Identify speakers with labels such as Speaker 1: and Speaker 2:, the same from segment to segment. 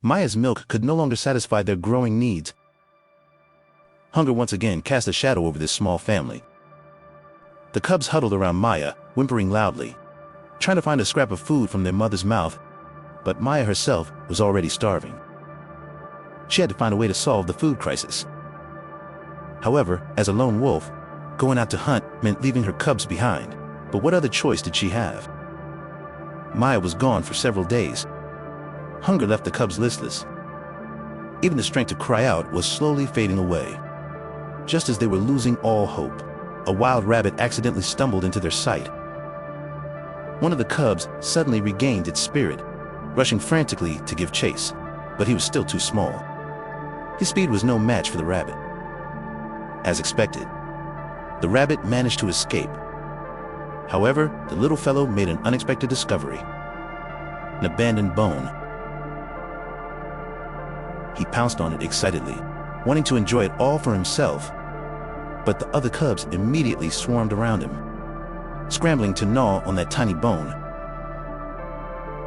Speaker 1: Maya's milk could no longer satisfy their growing needs. Hunger once again cast a shadow over this small family. The cubs huddled around Maya, whimpering loudly, trying to find a scrap of food from their mother's mouth, but Maya herself was already starving. She had to find a way to solve the food crisis. However, as a lone wolf, going out to hunt meant leaving her cubs behind. But what other choice did she have? Maya was gone for several days. Hunger left the cubs listless. Even the strength to cry out was slowly fading away. Just as they were losing all hope, a wild rabbit accidentally stumbled into their sight. One of the cubs suddenly regained its spirit, rushing frantically to give chase, but he was still too small. His speed was no match for the rabbit. As expected, the rabbit managed to escape. However, the little fellow made an unexpected discovery: an abandoned bone. He pounced on it excitedly, wanting to enjoy it all for himself. But the other cubs immediately swarmed around him, scrambling to gnaw on that tiny bone.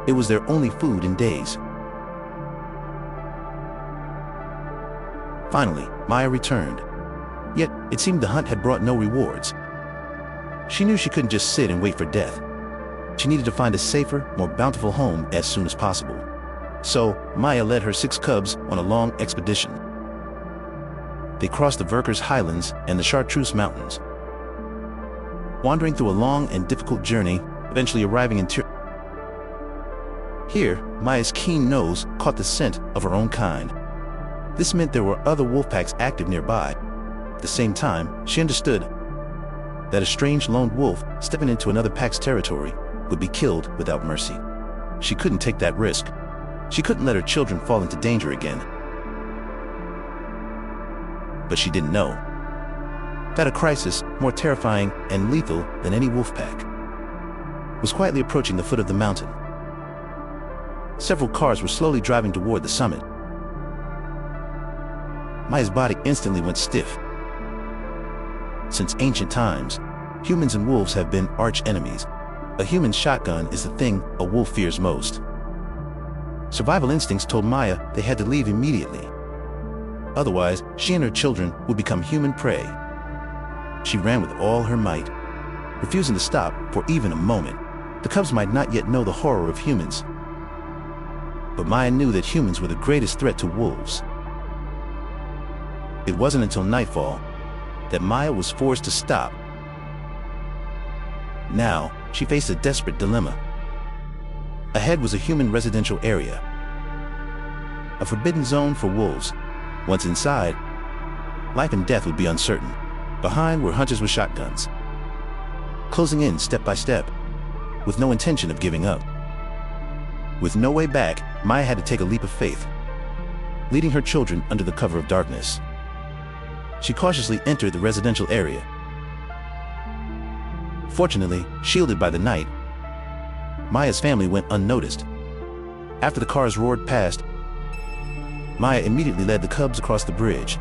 Speaker 1: It was their only food in days. Finally, Maya returned. Yet, it seemed the hunt had brought no rewards. She knew she couldn't just sit and wait for death. She needed to find a safer, more bountiful home as soon as possible. So, Maya led her 6 cubs on a long expedition. They crossed the Verkers Highlands and the Chartreuse Mountains, wandering through a long and difficult journey, eventually arriving in Here, Maya's keen nose caught the scent of her own kind. This meant there were other wolf packs active nearby. At the same time, she understood that a strange lone wolf stepping into another pack's territory would be killed without mercy. She couldn't take that risk. She couldn't let her children fall into danger again. But she didn't know that a crisis more terrifying and lethal than any wolf pack was quietly approaching the foot of the mountain. Several cars were slowly driving toward the summit. Maya's body instantly went stiff. Since ancient times, humans and wolves have been arch enemies. A human shotgun is the thing a wolf fears most. Survival instincts told Maya they had to leave immediately. Otherwise, she and her children would become human prey. She ran with all her might, refusing to stop for even a moment. The cubs might not yet know the horror of humans, but Maya knew that humans were the greatest threat to wolves. It wasn't until nightfall that Maya was forced to stop. Now, she faced a desperate dilemma. Ahead was a human residential area, a forbidden zone for wolves. Once inside, life and death would be uncertain. Behind were hunters with shotguns, closing in step by step, with no intention of giving up. With no way back, Maya had to take a leap of faith, leading her children under the cover of darkness. She cautiously entered the residential area. Fortunately, shielded by the night, Maya's family went unnoticed. After the cars roared past, Maya immediately led the cubs across the bridge.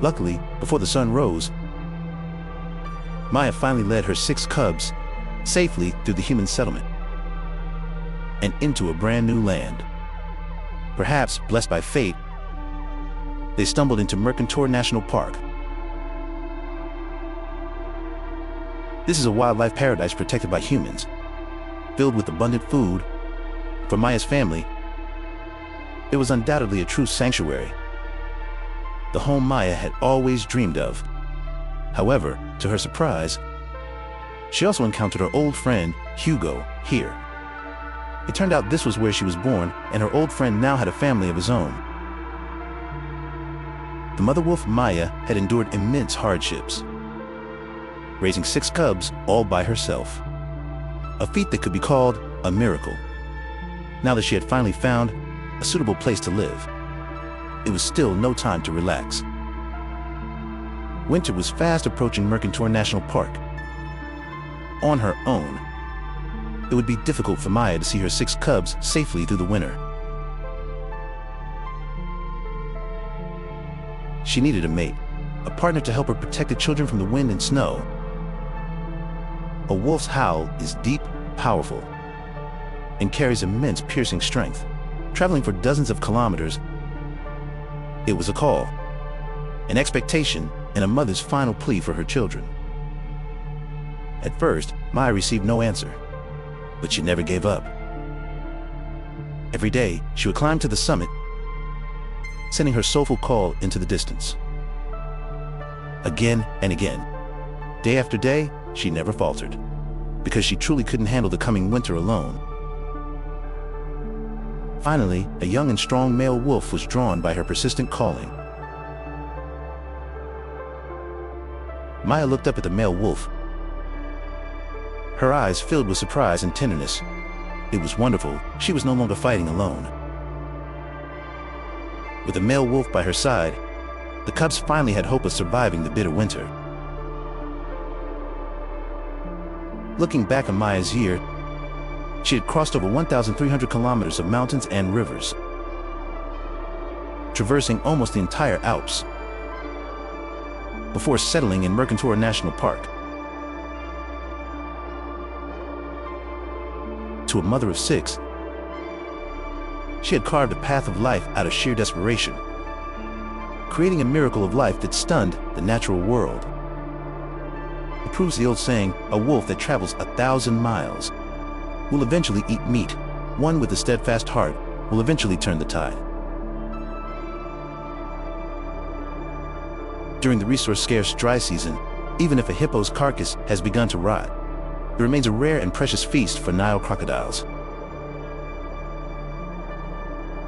Speaker 1: Luckily, before the sun rose, Maya finally led her 6 cubs safely through the human settlement and into a brand new land. Perhaps blessed by fate, they stumbled into Mercantour National Park. This is a wildlife paradise protected by humans, filled with abundant food. For Maya's family, it was undoubtedly a true sanctuary, the home Maya had always dreamed of. However, to her surprise, she also encountered her old friend, Hugo, here. It turned out this was where she was born, and her old friend now had a family of his own. The mother wolf Maya had endured immense hardships, raising 6 cubs all by herself, a feat that could be called a miracle. Now that she had finally found a suitable place to live, it was still no time to relax. Winter was fast approaching Mercantour National Park. On her own, it would be difficult for Maya to see her 6 cubs safely through the winter. She needed a mate, a partner to help her protect the children from the wind and snow. A wolf's howl is deep, powerful, and carries immense piercing strength. traveling for dozens of kilometers. It was a call, an expectation, and a mother's final plea for her children. At first, Maya received no answer, but she never gave up. Every day, she would climb to the summit, sending her soulful call into the distance. Again and again, day after day, she never faltered, because she truly couldn't handle the coming winter alone. Finally, a young and strong male wolf was drawn by her persistent calling. Maya looked up at the male wolf, her eyes filled with surprise and tenderness. It was wonderful. She was no longer fighting alone. With a male wolf by her side, the cubs finally had hope of surviving the bitter winter. Looking back on Maya's year, she had crossed over 1,300 kilometers of mountains and rivers, traversing almost the entire Alps, before settling in Mercantour National Park. To a mother of 6, she had carved a path of life out of sheer desperation, creating a miracle of life that stunned the natural world. It proves the old saying, a wolf that travels 1,000 miles will eventually eat meat. One with a steadfast heart will eventually turn the tide. During the resource-scarce dry season, even if a hippo's carcass has begun to rot, it remains a rare and precious feast for Nile crocodiles.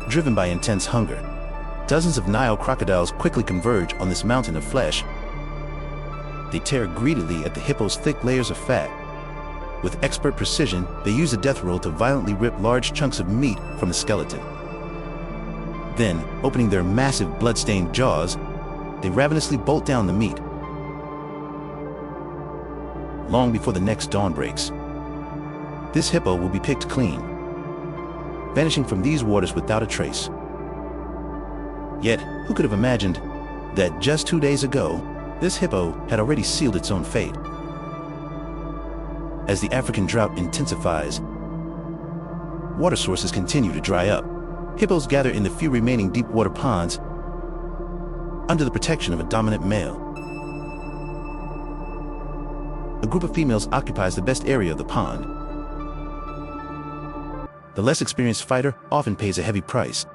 Speaker 1: Driven by intense hunger, dozens of Nile crocodiles quickly converge on this mountain of flesh. They tear greedily at the hippo's thick layers of fat. With expert precision, they use a death roll to violently rip large chunks of meat from the skeleton. Then, opening their massive blood-stained jaws, they ravenously bolt down the meat. Long before the next dawn breaks, this hippo will be picked clean, vanishing from these waters without a trace. Yet, who could have imagined that just 2 days ago, this hippo had already sealed its own fate? As the African drought intensifies, water sources continue to dry up. Hippos gather in the few remaining deep water ponds under the protection of a dominant male. A group of females occupies the best area of the pond. The less experienced fighter often pays a heavy price.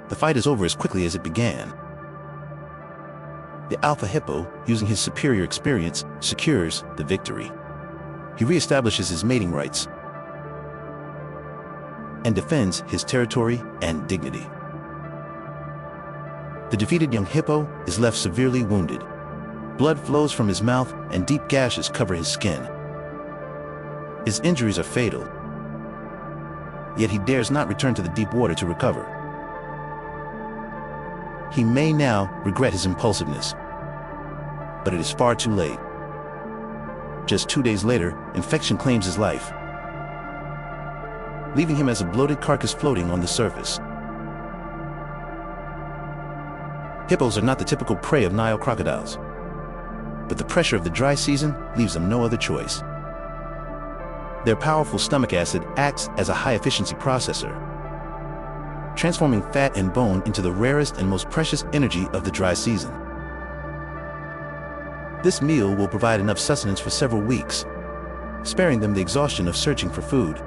Speaker 1: The fight is over as quickly as it began. The alpha hippo, using his superior experience, secures the victory. He reestablishes his mating rights and defends his territory and dignity. The defeated young hippo is left severely wounded. Blood flows from his mouth and deep gashes cover his skin. His injuries are fatal, yet he dares not return to the deep water to recover. He may now regret his impulsiveness, but it is far too late. Just 2 days later, infection claims his life, leaving him as a bloated carcass floating on the surface. Hippos are not the typical prey of Nile crocodiles, but the pressure of the dry season leaves them no other choice. Their powerful stomach acid acts as a high-efficiency processor, transforming fat and bone into the rarest and most precious energy of the dry season. This meal will provide enough sustenance for several weeks, sparing them the exhaustion of searching for food.